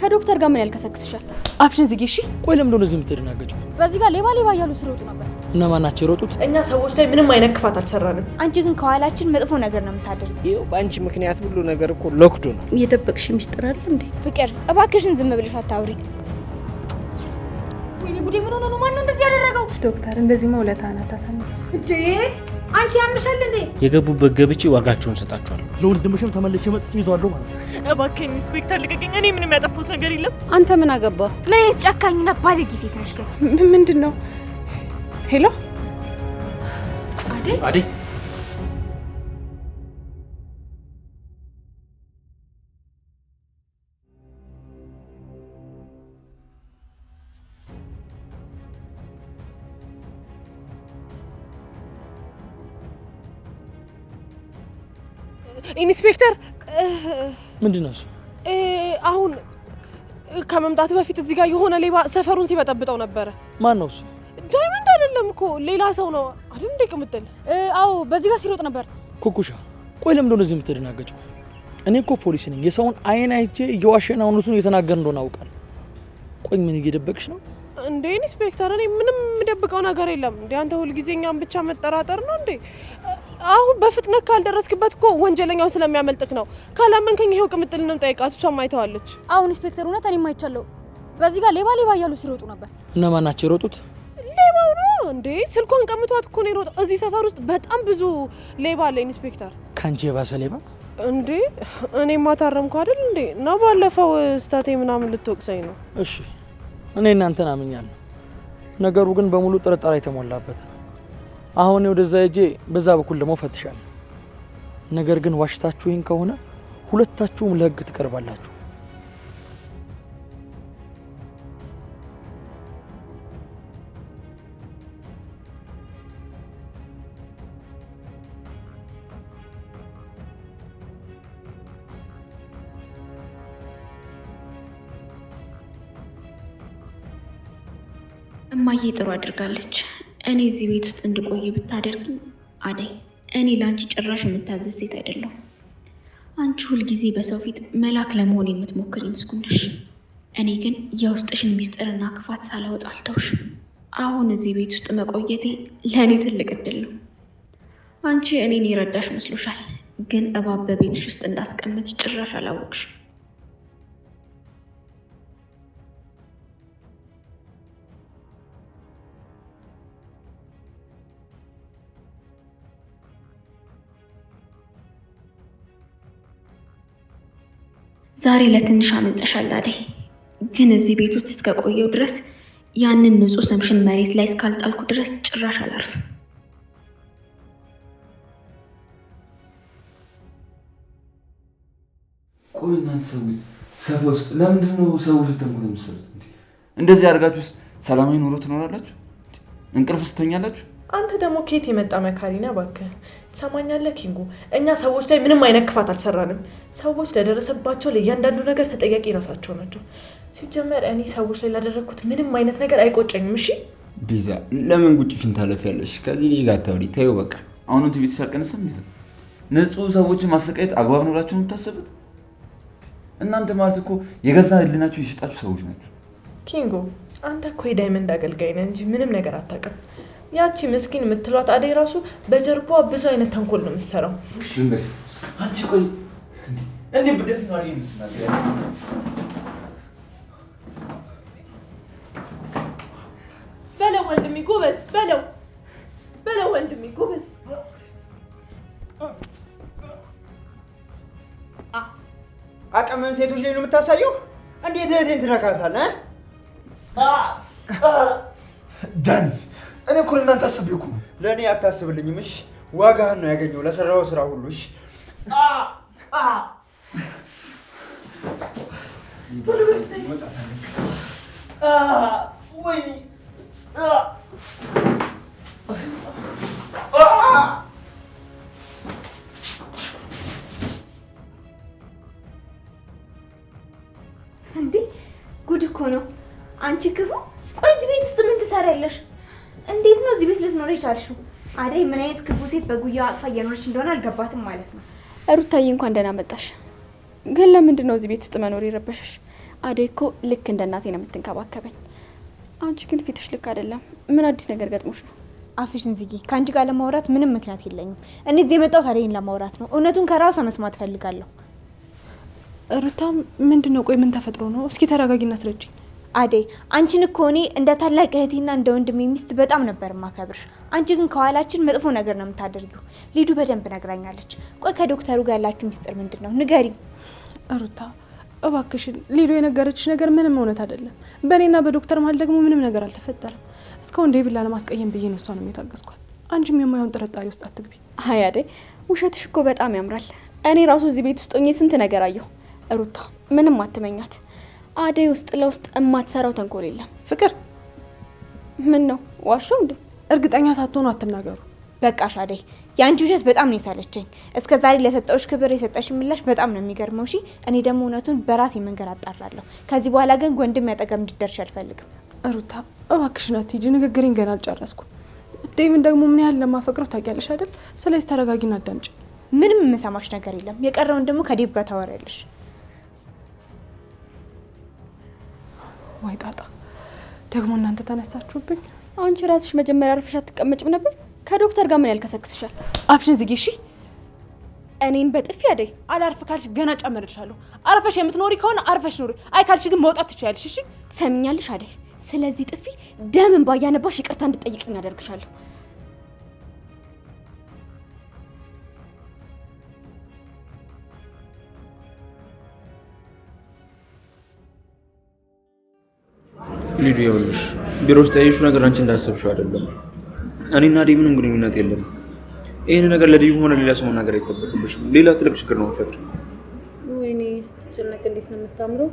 ከዶክተር ጋር ምን ያልከሰክስሻል? አፍሽን ዝጊ እሺ። ቆይ ለምን እንደዚህ የምትደናገጪው? በዚህ ጋር ሌባ እያሉ ሲሮጡ ነበር። እነማን ናቸው የሮጡት? እኛ ሰዎች ላይ ምንም አይነት ክፋት አልሰራንም። አንቺ ግን ከኋላችን መጥፎ ነገር ነው የምታደርጊው። ይኸው በአንቺ ምክንያት ሁሉ ነገር እኮ ሎክዶ ነው። እየደበቅሽ ሚስጥር አለ እንዴ? ፍቅር እባክሽን ዝም ብለሽ አታውሪ። ወይኔ ጉዴ! ምን ሆነ ነው? ማን ነው እንደዚህ ያደረገው? ዶክተር እንደዚህ መውለታና ታሳንስ እንዴ? አንቺ ያምሻል እንዴ? የገቡበት ገብቼ ዋጋቸውን ሰጣቸዋለሁ። ለወንድምሽም ተመልሼ መጥቼ ይዟለሁ ማለት ነው። እባክህ ኢንስፔክተር ልቀቀኝ። እኔ ምንም ያጠፋሁት ነገር የለም። አንተ ምን አገባ? ምን ጨካኝና ባለጌ ሴት ነሽ ግን? ምንድነው? ሄሎ አደይ ኢንስፔክተር ምንድነው እሱ? አሁን ከመምጣት በፊት እዚህ ጋር የሆነ ሌባ ሰፈሩን ሲበጠብጠው ነበረ። ማን ነው እሱ? ዳይመንድ አይደለም እኮ ሌላ ሰው ነው አይደል እንዴ? ቅምጥል አዎ፣ በዚህ ጋር ሲሮጥ ነበር። ኩኩሻ ቆይ ለምን እንደዚህ የምትደናገጪው? እኔ እኮ ፖሊስ ነኝ። የሰውን አይን አይቼ እየዋሸና እውነቱን እየተናገር እንደሆነ አውቃለሁ። ቆይ ምን እየደበቅሽ ነው እንዴ ኢንስፔክተር? እኔ ምንም የምደብቀው ነገር የለም። እንዴ አንተ ሁልጊዜ እኛን ብቻ መጠራጠር ነው እንዴ? አሁን በፍጥነት ካልደረስክበት እኮ ወንጀለኛው ስለሚያመልጥክ ነው። ካላመንከኝ ይሄው ቅምጥልንም ጠይቃት፣ እሷም አይተዋለች። አዎ ኢንስፔክተር፣ እውነት እኔም አይቻለሁ። በዚህ ጋር ሌባ እያሉ ሲሮጡ ነበር። እነማን ናቸው የሮጡት? ሌባው ነው እንዴ? ስልኳን ቀምቷት እኮ ነው የሮጠው። እዚህ ሰፈር ውስጥ በጣም ብዙ ሌባ አለ ኢንስፔክተር። ካንቺ የባሰ ሌባ እንዴ? እኔ ማታረምኩ አይደል እንዴ? ነው ባለፈው ስታቴ ምናምን ልትወቅሰኝ ነው። እሺ እኔ እናንተን አምኛለሁ። ነገሩ ግን በሙሉ ጥርጣሬ የተሞላበት ነው። አሁን ወደዛ ሄጄ በዛ በኩል ደግሞ ፈትሻለሁ። ነገር ግን ዋሽታችሁኝ ከሆነ ሁለታችሁም ለህግ ትቀርባላችሁ። እማዬ ጥሩ አድርጋለች። እኔ እዚህ ቤት ውስጥ እንድቆይ ብታደርግኝ አደይ፣ እኔ ለአንቺ ጭራሽ የምታዘዝ ሴት አይደለሁ። አንቺ ሁልጊዜ በሰው ፊት መላክ ለመሆን የምትሞክር ምስጉን ነሽ። እኔ ግን የውስጥሽን ሚስጥርና ክፋት ሳላወጣ አልተውሽም። አሁን እዚህ ቤት ውስጥ መቆየቴ ለእኔ ትልቅ እድል ነው። አንቺ እኔን የረዳሽ መስሎሻል፣ ግን እባብ በቤትሽ ውስጥ እንዳስቀመጥ ጭራሽ አላወቅሽም። ዛሬ ለትንሽ አመልጠሻል አደይ፣ ግን እዚህ ቤት ውስጥ እስከቆየው ድረስ ያንን ንጹህ ስምሽን መሬት ላይ እስካልጣልኩ ድረስ ጭራሽ አላርፍም። ቆይ እናንተ ሰዎች ሰፈር ውስጥ ለምንድን ነው ሰዎች ተንኮል የምትሰሩት? እንደዚህ አድርጋችሁ ሰላማዊ ኑሮ ትኖራላችሁ? እንቅልፍ ስተኛላችሁ? አንተ ደግሞ ከየት የመጣ መካሪ ነህ? እባክህ ትሰማኛለህ ኪንጎ? እኛ ሰዎች ላይ ምንም አይነት ክፋት አልሰራንም። ሰዎች ለደረሰባቸው ለእያንዳንዱ ነገር ተጠያቂ ራሳቸው ናቸው። ሲጀመር እኔ ሰዎች ላይ ላደረግኩት ምንም አይነት ነገር አይቆጨኝም። እሺ ቤዛ፣ ለምን ጉጭሽን ታለፊያለሽ? ከዚህ ልጅ ጋር አታውሪ፣ ተይው በቃ። አሁንም ትቤት ሰርቀንስም ይዘ ንጹህ ሰዎችን ማሰቃየት አግባብ ኖራችሁ የምታስቡት? እናንተ ማለት እኮ የገዛ ህሊናችሁ የሸጣችሁ ሰዎች ናቸው። ኪንጎ፣ አንተ እኮ የዳይመንድ አገልጋይ ነህ እንጂ ምንም ነገር አታውቅም። ያቺ ምስኪን የምትሏት አደይ ራሱ በጀርባዋ ብዙ አይነት ተንኮል ነው የምትሰራው። እሺ እንዴ አንቺ ቆይ እንዴ ብደት ነው አይደል የምትናገረው? በለው ወንድሜ ጎበዝ፣ በለው ወንድሜ ጎበዝ። አቅምን ሴቶች ላይ ነው የምታሳየው? እንዴት እህቴን ትነካታለህ? ዳኒ፣ እኔ እኮ ለእናንተ አስቤ እኮ ነው። ለእኔ አታስብልኝም። እሺ ዋጋህን ነው ያገኘው ለሰራው ስራ ሁሉ። እሺ ወይ እንዴ ጉድ እኮ ነው። አንቺ ክፉ! ቆይ እዚህ ቤት ውስጥ ምን ትሰሪያለሽ? እንዴት ነው እዚህ ቤት ልትኖር የቻልሽው? አደይ ምን አይነት ክፉ ሴት በጉያው አቅፋ እየኖረች እንደሆነ አልገባትም ማለት ነው። ሩታዬ እንኳን ደህና መጣሽ። ግን ለምንድን ነው እዚህ ቤት ውስጥ መኖር የረበሸሽ? አደይ እኮ ልክ እንደ እናቴ ነው የምትንከባከበኝ። አንቺ ግን ፊትሽ ልክ አይደለም። ምን አዲስ ነገር ገጥሞሽ ነው? አፍሽን ዝጊ። ከአንቺ ጋር ለማውራት ምንም ምክንያት የለኝም። እኔ እዚህ የመጣሁት አደይን ለማውራት ነው። እውነቱን ከራሷ መስማት ፈልጋለሁ። ሩታ ምንድነው? ቆይ ምን ተፈጥሮ ነው? እስኪ ተረጋጊና አስረጂኝ። አደይ አንቺን እኮ እኔ እንደ ታላቅ እህቴና እንደ ወንድሜ ሚስት በጣም ነበር ማከብርሽ። አንቺ ግን ከኋላችን መጥፎ ነገር ነው የምታደርጊው። ሊዱ በደንብ ነግራኛለች። ቆይ ከዶክተሩ ጋር ያላችሁ ሚስጥር ምንድን ነው? ንገሪኝ። ሩታ እባክሽን፣ ሊዱ የነገረችሽ ነገር ምንም እውነት አይደለም። በእኔና በዶክተር መሀል ደግሞ ምንም ነገር አልተፈጠረም። እስካሁን ዴቪድ ለማስቀየም ብዬ ነው እሷንም የታገስኳት። አንቺም የማይሆን ጥርጣሬ ውስጥ አትግቢ። አይ አደይ፣ ውሸትሽ እኮ በጣም ያምራል። እኔ ራሱ እዚህ ቤት ውስጥ ሆኜ ስንት ነገር አየሁ። ሩታ ምንም አትመኛት። አደይ ውስጥ ለውስጥ እማትሰራው ተንኮል የለም። ፍቅር ምን ነው ዋሾ እንዴ? እርግጠኛ ሳትሆኑ አትናገሩ። በቃሽ አደይ፣ የአንቺ ውሸት በጣም ነው የሳለችኝ። እስከ ዛሬ ለሰጠውሽ ክብር የሰጠሽ ምላሽ በጣም ነው የሚገርመው። እሺ እኔ ደግሞ እውነቱን በራሴ መንገድ አጣራለሁ። ከዚህ በኋላ ግን ወንድም ያጠገብ እንድትደርሽ አልፈልግም። ሩታ እባክሽን አትሂጂ። ንግግሬን ገና አልጨረስኩም። ዴቪን ደግሞ ምን ያህል ለማፈቅረው ታውቂያለሽ አይደል? ስለዚህ ተረጋጊና አዳምጪ። ምንም የምሰማሽ ነገር የለም። የቀረውን ደግሞ ከዴቭ ጋር ታወሪያለሽ። ወይ ጣጣ! ደግሞ እናንተ ተነሳችሁብኝ። አንቺ ራስሽ መጀመሪያ አርፈሽ አትቀመጭም ነበር? ከዶክተር ጋር ምን ያልከሰክስሻል? አፍሽን ዝጊ እሺ። እኔን በጥፊ አደይ። አላርፍ ካልሽ ገና ጨምርልሻለሁ። አርፈሽ የምትኖሪ ከሆነ አርፈሽ ኖሪ። አይ ካልሽ ግን መውጣት ትችያለሽ። እሺ ትሰሚኛለሽ አደይ? ስለዚህ ጥፊ ደምን ባያነባሽ ይቅርታ እንድጠይቅኝ አደርግሻለሁ። ሊዱ ይኸውልሽ፣ ቢሮ ውስጥ ያየሽው ነገር አንቺ እንዳሰብሽው አይደለም። እኔና ዴቭ ምንም ግንኙነት የለም። ይህን ነገር ለዴቭ ሆነ ሌላ ሰው መናገር አይጠበቅብሽም። ሌላ ትልቅ ችግር ነው የሚፈጥረው። ወይኔ ስትጨነቅ እንዴት ነው የምታምረው።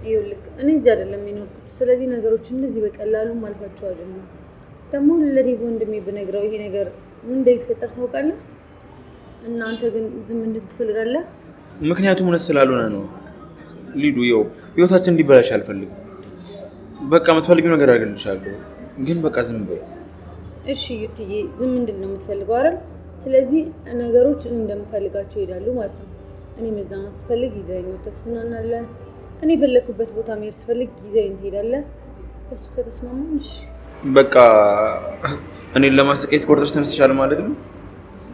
ይኸውልህ እኔ እዚህ አይደለም የኖርኩት። ስለዚህ ነገሮች እንደዚህ በቀላሉ ማልፋቸው አይደለም። ደግሞ ለዴቭ ወንድሜ ብነግረው ይሄ ነገር ምን እንደሚፈጠር ታውቃለህ? እናንተ ግን ዝም እንድል ትፈልጋለህ? ምክንያቱም እውነት ስላልሆነ ነው ሊዱ። ይኸው ህይወታችን እንዲበላሽ አልፈልግም። በቃ የምትፈልጊው ነገር አድርግልሻለሁ፣ ግን በቃ ዝም በይ እሺ። ዩትዬ ዝም እንድል ነው የምትፈልገው አይደል? ስለዚህ ነገሮች እንደምፈልጋቸው ይሄዳሉ ማለት ነው። እኔ መዝናናት ስፈልግ ይዘኸኝ ወጥተህ ትዝናናለህ። እኔ በለኩበት ቦታ መሄድ ስፈልግ ይዘኸኝ ትሄዳለህ። እሱ ከተስማማን እሺ። በቃ እኔን ለማሰቃየት ቆርጠሽ ተነስተሻል ማለት ነው።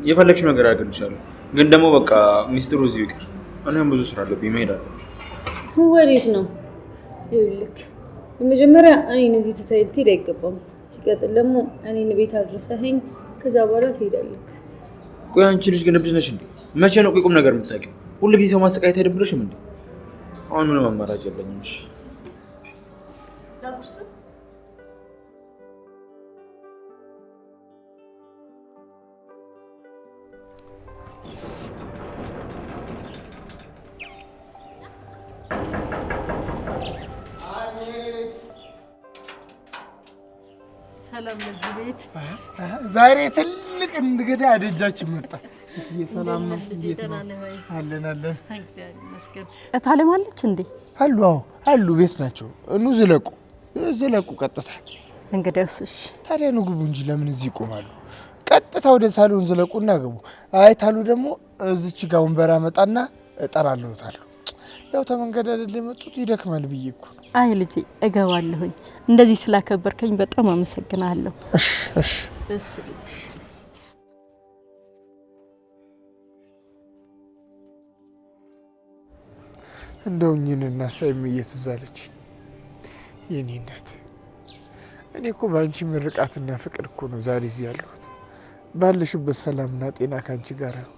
የፈለግሽው ነገር አድርግልሻለሁ፣ ግን ደግሞ በቃ ሚስጥሩ እዚሁ ይቅር። እኔም ብዙ ስራ አለብኝ፣ መሄድ አለብኝ። ወዴት ነው? ይኸውልህ የመጀመሪያ እኔን እዚህ ትተኸኝ ልትሄድ አይገባም። ሲቀጥል ደግሞ እኔን ቤት አድርሰኸኝ ከዛ በኋላ ትሄዳለህ። ቆይ አንቺ ልጅ ግን እብድ ነሽ እንዴ? መቼ ነው ቆይ ቁም ነገር የምታውቂው? ሁሉ ጊዜ ሰው ማሰቃየት አይደብርሽም እንዴ? አሁን ምንም አማራጭ የለኝም። እሺ ላጉርስ? ሰላም ለዚህ ቤት። ዛሬ ትልቅ እንግዳ አደጃችን መጣ። ሰላም ነው? እንዴት ነው? አለን አለን። እታለም አለች እንዴ? አሉ። አዎ አሉ፣ ቤት ናቸው። ኑ ዝለቁ፣ ዝለቁ ቀጥታ። እንግዲያውስ እሺ። ታዲያ ኑ ግቡ እንጂ ለምን እዚህ ይቆማሉ? ቀጥታ ወደ ሳሎን ዝለቁና ግቡ። አይ ታሉ ደግሞ እዚች ጋር ወንበር አመጣና እጠራለሁታለሁ። ያው ተመንገድ አይደል የመጡት፣ ይደክማል ብዬ እኮ ነው። አይ ልጄ እገባለሁኝ። እንደዚህ ስላከበርከኝ በጣም አመሰግናለሁ። እሺ እሺ። እንደው እኝንና ሳይምዬ ትዝ አለች የኔ እናት። እኔ እኮ በአንቺ ምርቃትና ፍቅር እኮ ነው ዛሬ እዚህ ያለሁት። ባለሽበት ሰላምና ጤና ካንቺ ጋር ነው።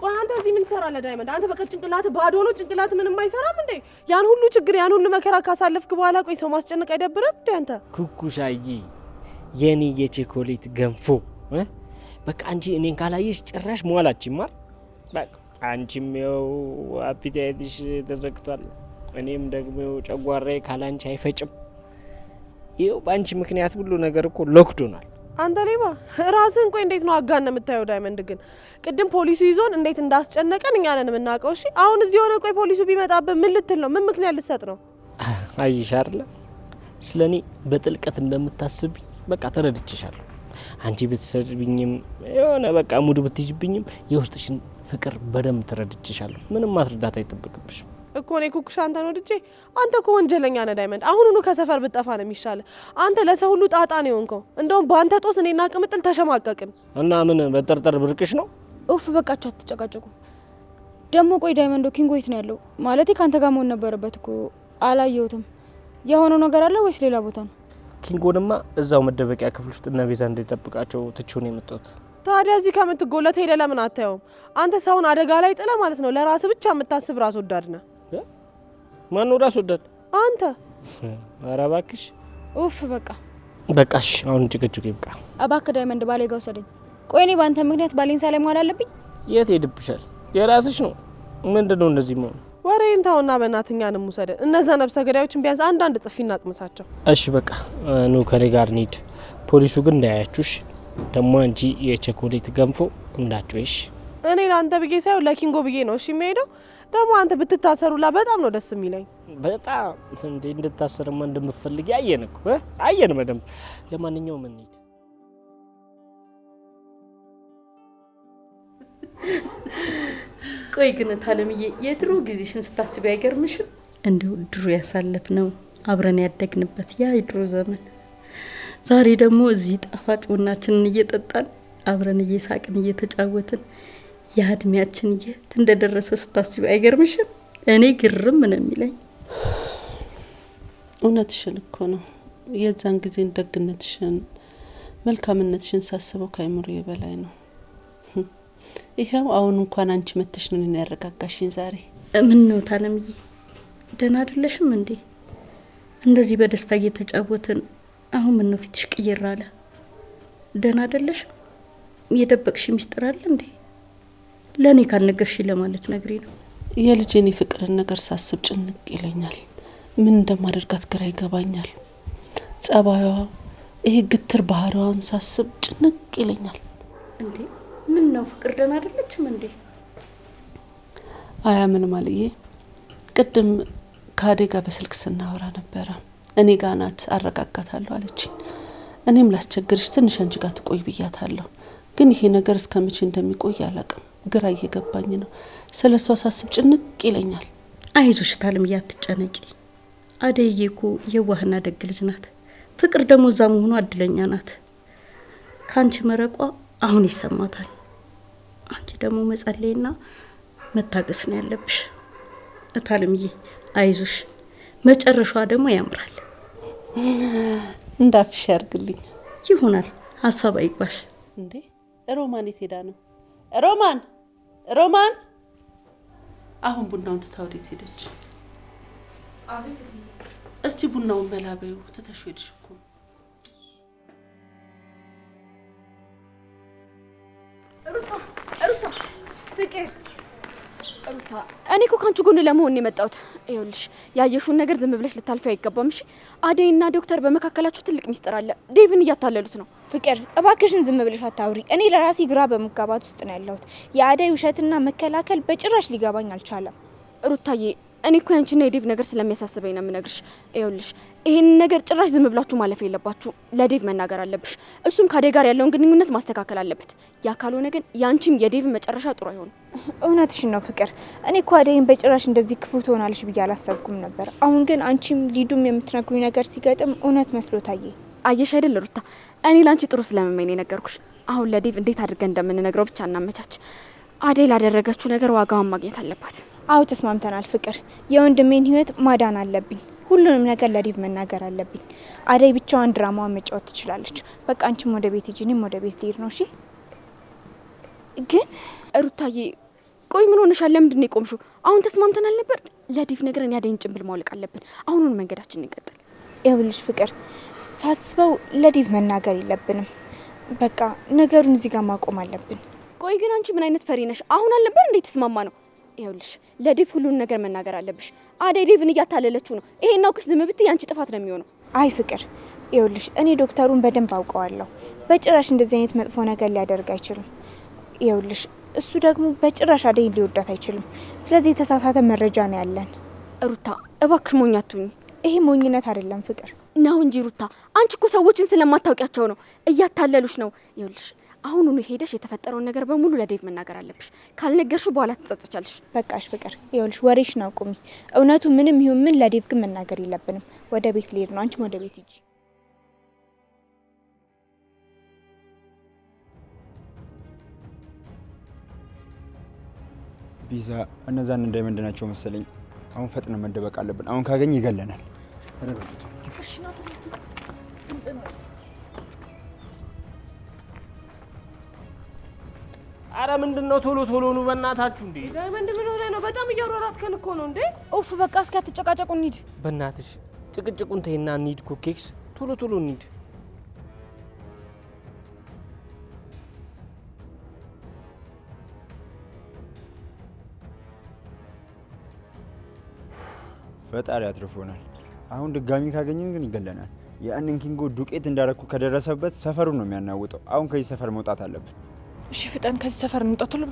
ቆይ አንተ እዚህ ምን ትሰራለህ ዳይመንድ? አንተ በቃ ጭንቅላት ባዶ ነው። ጭንቅላት ምንም አይሰራም እንዴ? ያን ሁሉ ችግር ያን ሁሉ መከራ ካሳለፍክ በኋላ ቆይ ሰው ማስጨነቅ አይደብርም እንዴ አንተ? ኩኩሻዬ የኔ የቸኮሌት ገንፎ በቃ አንቺ እኔን ካላየሽ ጭራሽ መዋላችን ማር በቃ አንቺም ያው አፒታይትሽ ተዘግቷል። እኔም ደግሞ ጨጓራዬ ካላንቺ አይፈጭም። ይኸው በአንቺ ምክንያት ሁሉ ነገር እኮ ሎክዶናል። አንተ ሌባ ራስን ቆይ እንዴት ነው አጋን የምታየው? ዳይመንድ ግን ቅድም ፖሊሱ ይዞን እንዴት እንዳስጨነቀን እኛ ነን የምናውቀው። እሺ አሁን እዚህ ሆነ ቆይ ፖሊሱ ቢመጣብህ ምን ልትል ነው? ምን ምክንያት ልትሰጥ ነው? አይሽ አይደለ ስለኔ በጥልቀት እንደምታስቢ በቃ ተረድቼሻለሁ። አንቺ ብትሰድብኝም የሆነ በቃ ሙድ ብትይጅብኝም የውስጥሽን ፍቅር በደንብ ተረድቼሻለሁ። ምንም ማስረዳት አይጠበቅብሽም እኮ እኔ ኩኩሽ አንተን ወድጄ አንተ እኮ ወንጀለኛ ነህ ዳይመንድ። አሁኑኑ ከሰፈር ብትጠፋ ነው የሚሻለው። አንተ ለሰው ሁሉ ጣጣ ነው የሆንከው። እንደውም በአንተ ጦስ እኔና ቅምጥል ተሸማቀቅን እና ምን በጠርጠር ብርቅሽ ነው? ኡፍ በቃችሁ አትጨቃጨቁ። ደግሞ ቆይ ዳይመንዶ ኪንጎ የት ነው ያለው? ማለቴ ካንተ ጋር መሆን ነበረበት እኮ አላየሁትም። የሆነው ነገር አለ ወይስ ሌላ ቦታ ነው? ኪንጎንማ እዛው መደበቂያ ክፍል ውስጥ እና ቤዛ እንዲጠብቃቸው ትቼው ነው የመጣሁት። ታዲያ እዚህ ከምትጎለት ሄደ ለምን አታየውም? አንተ ሰውን አደጋ ላይ ጥለ ማለት ነው ለራስ ብቻ የምታስብ ራስ ወዳድ ነህ። ማን ነው ራስ ወዳድ? አንተ። ኧረ እባክሽ ኡፍ በቃ በቃሽ። አሁን ጭቅጭቅ ይብቃ። እባክህ ዳይመንድ ባሌ ጋር ወሰደኝ። ቆይ እኔ በአንተ ምክንያት ባሌን ሳላይ መዋል አለብኝ? የት ሄድብሻል? የራስሽ ነው። ምንድነው እንደዚህ መሆን? ወሬን ታውና በእናትኛንም ውሰደን። እነዛ ነብሰ ገዳዮችን ቢያንስ አንዳንድ ጥፊ እናቅምሳቸው። እሺ በቃ ኑ ከኔ ጋር እንሂድ። ፖሊሱ ግን እንዳያችሁሽ። ደግሞ አንቺ የቸኮሌት ገንፎ እንዳትወይሽ። እኔ ለአንተ ብዬ ሳይሆን ለኪንጎ ብዬ ነው እሺ የሚሄደው። ደግሞ አንተ ብትታሰሩላ በጣም ነው ደስ የሚለኝ። በጣም እንዴ እንድታሰርማ እንደምፈልግ ያየን እኮ አየን በደንብ። ለማንኛውም እንሂድ። ቆይ ግን ታለምዬ የድሮ ጊዜሽን ስታስቢ አይገርምሽም? እንዲሁ ድሮ ያሳለፍነው አብረን ያደግንበት ያ የድሮ ዘመን ዛሬ ደግሞ እዚህ ጣፋጭ ቡናችንን እየጠጣን አብረን እየሳቅን እየተጫወትን ያ እድሜያችን የት እንደደረሰ ስታስቢ አይገርምሽም? እኔ ግርም ነው የሚለኝ። እውነትሽን እኮ ነው። የዛን ጊዜ ደግነትሽን መልካምነትሽን ሳስበው ከአይምሮዬ በላይ ነው። ይሄው አሁን እንኳን አንቺ መተሽ ነው እኔን ያረጋጋሽኝ ዛሬ። ምን ነው ታለምዬ ደህና አይደለሽም እንዴ? እንደዚህ በደስታ እየተጫወትን አሁን ምን ነው ፊትሽ ቅይር አለ? ደህና አይደለሽም? የደበቅሽ ሚስጥር አለ እንዴ? ለኔ ካልነገርሽ ለማለት ነግሪ ነው። የልጄን ፍቅርን ነገር ሳስብ ጭንቅ ይለኛል። ምን እንደማደርጋት ግራ ይገባኛል። ጸባዩዋ፣ ይሄ ግትር ባህሪዋን ሳስብ ጭንቅ ይለኛል። እንዴ ምን ነው ፍቅር ደህና አይደለችም እንዴ? አያ ምን ማለዬ ቅድም ከአዴጋ በስልክ ስናወራ ነበረ። እኔ ጋር ናት አረጋጋታለሁ አለችኝ። እኔም ላስቸግርሽ ትንሽ አንቺ ጋር ትቆይ ብያታለሁ። ግን ይሄ ነገር እስከመቼ እንደሚቆይ አላውቅም። ግራ እየገባኝ ነው። ስለሷ ሳስብ ጭንቅ ይለኛል። አይዞሽ ታለምዬ አትጨነቂ። አደይዬ እኮ የዋህና ደግ ልጅ ናት። ፍቅር ደግሞ እዛ መሆኗ እድለኛ ናት። ካንቺ መረቋ አሁን ይሰማታል። አንቺ ደግሞ መጸለይና መታገስ ነው ያለብሽ። ታለምዬ አይዞሽ፣ መጨረሻዋ ደግሞ ያምራል። እንዳፍሽ ያርግልኝ። ይሆናል፣ ሀሳብ አይግባሽ። እንዴ ሮማን የት ሄዳ ነው? ሮማን ሮማን! አሁን ቡናውን ትታ ወዴት ሄደች? አቤት። እስቲ ቡናውን በላበዩ ትተሽ ሄድሽ እኮ። ሩታ ፍቅር ሩታ፣ እኔ እኮ ካንቺ ጎን ለመሆን የመጣሁት። ይኸውልሽ ያየሽውን ነገር ዝም ብለሽ ልታልፊ አይገባም። እሺ አደይና ዶክተር በመካከላችሁ ትልቅ ሚስጥር አለ። ዴቭን እያታለሉት ነው። ፍቅር እባክሽን ዝም ብለሽ አታውሪ። እኔ ለራሴ ግራ በመጋባት ውስጥ ነው ያለሁት። የአደይ ውሸትና መከላከል በጭራሽ ሊገባኝ አልቻለም። ሩታዬ እኔ እኮ ያንቺና የዴቭ ነገር ስለሚያሳስበኝ ነው የምነግርሽ። ይኸውልሽ ይሄን ነገር ጭራሽ ዝም ብላችሁ ማለፍ የለባችሁ። ለዴቭ መናገር አለብሽ። እሱም ከአደይ ጋር ያለውን ግንኙነት ማስተካከል አለበት። ያ ካልሆነ ግን ያንቺም የዴቭ መጨረሻ ጥሩ አይሆንም። እውነትሽን ነው ፍቅር። እኔ እኮ አደይን በጭራሽ እንደዚህ ክፉ ትሆናለሽ ብዬ አላሰብኩም ነበር። አሁን ግን አንቺም ሊዱም የምትነግሩኝ ነገር ሲገጥም እውነት መስሎ ታየ። አየሽ አይደል ሩታ፣ እኔ ላንቺ ጥሩ ስለመመኝ ነው የነገርኩሽ። አሁን ለዴቭ እንዴት አድርገን እንደምንነግረው ብቻ እናመቻች። አደይ ላደረገችው ነገር ዋጋዋን ማግኘት አለባት። አው ተስማምተናል ፍቅር። የወንድሜን ህይወት ማዳን አለብኝ። ሁሉንም ነገር ለዴቭ መናገር አለብኝ። አደይ ብቻዋን ድራማዋን መጫወት ትችላለች። በቃ አንቺም ወደ ቤት ሂጂ፣ እኔም ወደ ቤት ልሄድ ነው። እሺ ግን ሩታዬ ቆይ ምን ሆነሻል? ለምንድን ነው የቆምሽው? አሁን ተስማምተናል ነበር። ለዴቭ ነገር እኔ አደይን ጭንብል ማውለቅ አለብን። አሁኑን መንገዳችን እንቀጥል። ይኸውልሽ ፍቅር ሳስበው ለዴቭ መናገር የለብንም። በቃ ነገሩን እዚህ ጋር ማቆም አለብን። ቆይ ግን አንቺ ምን አይነት ፈሪ ነሽ? አሁን አልነበር እንዴ ተስማማ ነው? ይኸውልሽ ለዴቭ ሁሉን ነገር መናገር አለብሽ። አደይ ዴቭን እያታለለችው ነው። ይሄን አውቅሽ ዝም ብትይ ያንቺ ጥፋት ነው የሚሆነው። አይ ፍቅር ይኸውልሽ እኔ ዶክተሩን በደንብ አውቀዋለሁ። በጭራሽ እንደዚህ አይነት መጥፎ ነገር ሊያደርግ አይችልም። ይኸውልሽ እሱ ደግሞ በጭራሽ አደይን ሊወዳት አይችልም። ስለዚህ የተሳሳተ መረጃ ነው ያለን። ሩታ እባክሽ ሞኝ አትሁኝ። ይሄ ሞኝነት አይደለም ፍቅር ነው እንጂ ሩታ፣ አንቺ እኮ ሰዎችን ስለማታውቂያቸው ነው፣ እያታለሉሽ ነው። ይኸውልሽ አሁኑኑ ሄደሽ የተፈጠረውን ነገር በሙሉ ለዴቭ መናገር አለብሽ። ካልነገርሽው በኋላ ትጸጸቻለሽ። በቃሽ ፍቅር፣ ይኸውልሽ ወሬሽን አቁሚ። እውነቱ ምንም ይሁን ምን ለዴቭ ግን መናገር የለብንም። ወደ ቤት ልሄድ ነው፣ አንቺም ወደ ቤት ሂጂ። ቢዛ እነዛን እንዳይመንድ ናቸው መሰለኝ። አሁን ፈጥነን መደበቅ አለብን። አሁን ካገኘ ይገለናል። ተረጋግጡ። እሺ ናቱ ድምጽ ነው። አረ ምንድነው? ቶሎ ቶሎ ነው በእናታችሁ። እንዴ ዳይመንድ ምን ሆነ ነው? በጣም እያወራራትከን እኮ ነው እንዴ። ኡፍ በቃ እስኪ አትጨቃጨቁ፣ እንሂድ። በእናትሽ ጭቅጭቁን ተይና እንሂድ። ኩኬክስ ቶሎ ቶሎ እንሂድ። ፈጣሪ አትርፎናል። አሁን ድጋሚ ካገኘን ግን ይገለናል። ያንን ኪንጎ ዱቄት እንዳረኩ ከደረሰበት ሰፈሩን ነው የሚያናውጠው። አሁን ከዚህ ሰፈር መውጣት አለብን። እሺ ፍጠን፣ ከዚህ ሰፈር እንውጣ ቶሎ።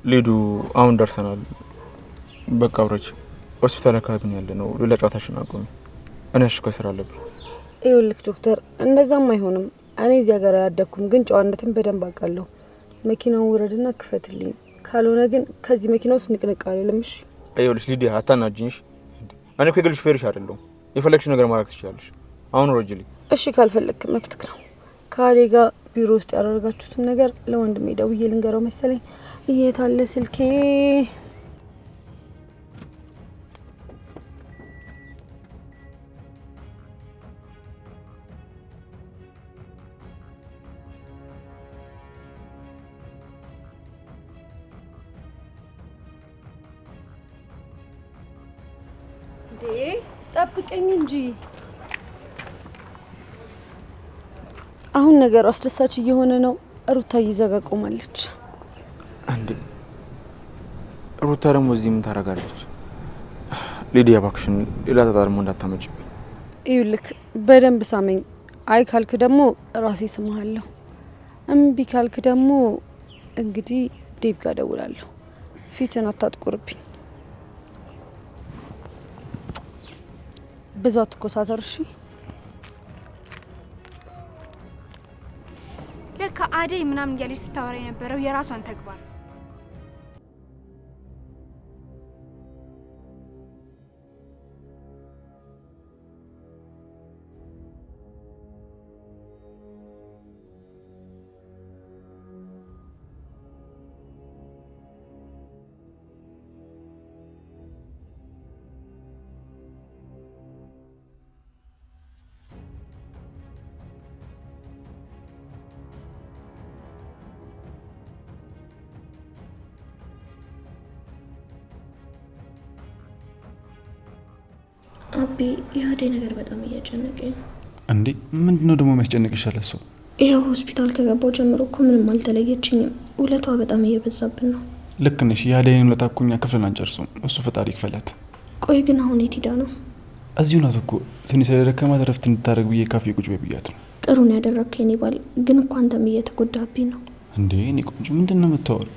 ሊዱ አሁን ደርሰናል። በቃ አብረች ሆስፒታል አካባቢ ነው ያለነው። ሌላ ጨዋታሽን አቁሚ። እኔ አሽኮይ ስራ አለብኝ። ይኸውልህ ዶክተር፣ እንደዛም አይሆንም። እኔ እዚህ ሀገር አያደኩም፣ ግን ጨዋነትን በደንብ አውቃለሁ። መኪናውን ውረድና ክፈትልኝ፣ ካልሆነ ግን ከዚህ መኪና ውስጥ ንቅንቅ አልልም። እሺ? ይኸውልሽ ሊዲያ አታናጅኝሽ። እኔ እኮ የግል ሹፌርሽ አይደለሁም። የፈለግሽው ነገር ማድረግ ትችላለሽ። አሁን ወረጅልኝ። እሺ ካልፈለግክ መብትክ ነው። ካሌ ጋር ቢሮ ውስጥ ያደረጋችሁትን ነገር ለወንድሜ ደውዬ ልንገረው መሰለኝ። የት አለ ስልኬ? ጠብቀኝ እንጂ። አሁን ነገሩ አስደሳች እየሆነ ነው። ሩታ እየዘጋ ቆማለች። አንዴ ሩታ ደግሞ እዚህ ምን ታደርጋለች? ሊዲያ እባክሽን ሌላ ተጣርሞ እንዳታመጭብኝ። ይኸውልህ በደንብ ሳመኝ። አይ ካልክ ደግሞ ራሴ ስምሃለሁ። እምቢ ካልክ ደግሞ እንግዲህ ዴቭ ጋር ደውላለሁ። ፊትን አታጥቁርብኝ። ብዙ አትኮሳተር እሺ? ለካ አደይ ምናምን እያለች ስታወራ የነበረው የራሷን ተግባር። አቤ የአደይ ነገር በጣም እያጨነቀኝ ነው። እንዴ ምንድነው ደግሞ የሚያስጨንቅሽ? አለ ሰው ይኸው ሆስፒታል ከገባው ጀምሮ እኮ ምንም አልተለየችኝም። ውለቷ በጣም እየበዛብን ነው። ልክ ነሽ። የአደይን ውለታ እኮ እኛ ክፍለን አንጨርሰውም። እሱ ፈጣሪ ይክፈላት። ቆይ ግን አሁን የት ሄዳ ነው? እዚሁ ናት እኮ ትንሽ ስለደከማት እረፍት እንድታደርግ ብዬ ካፌ ቁጭ በይ ብያት ነው። ጥሩ ነው ያደረግከው የኔ ባል። ግን እኮ አንተም እየተጎዳብኝ ነው። እንዴ እኔ ቆንጆ ምንድን ነው የምታወሪው?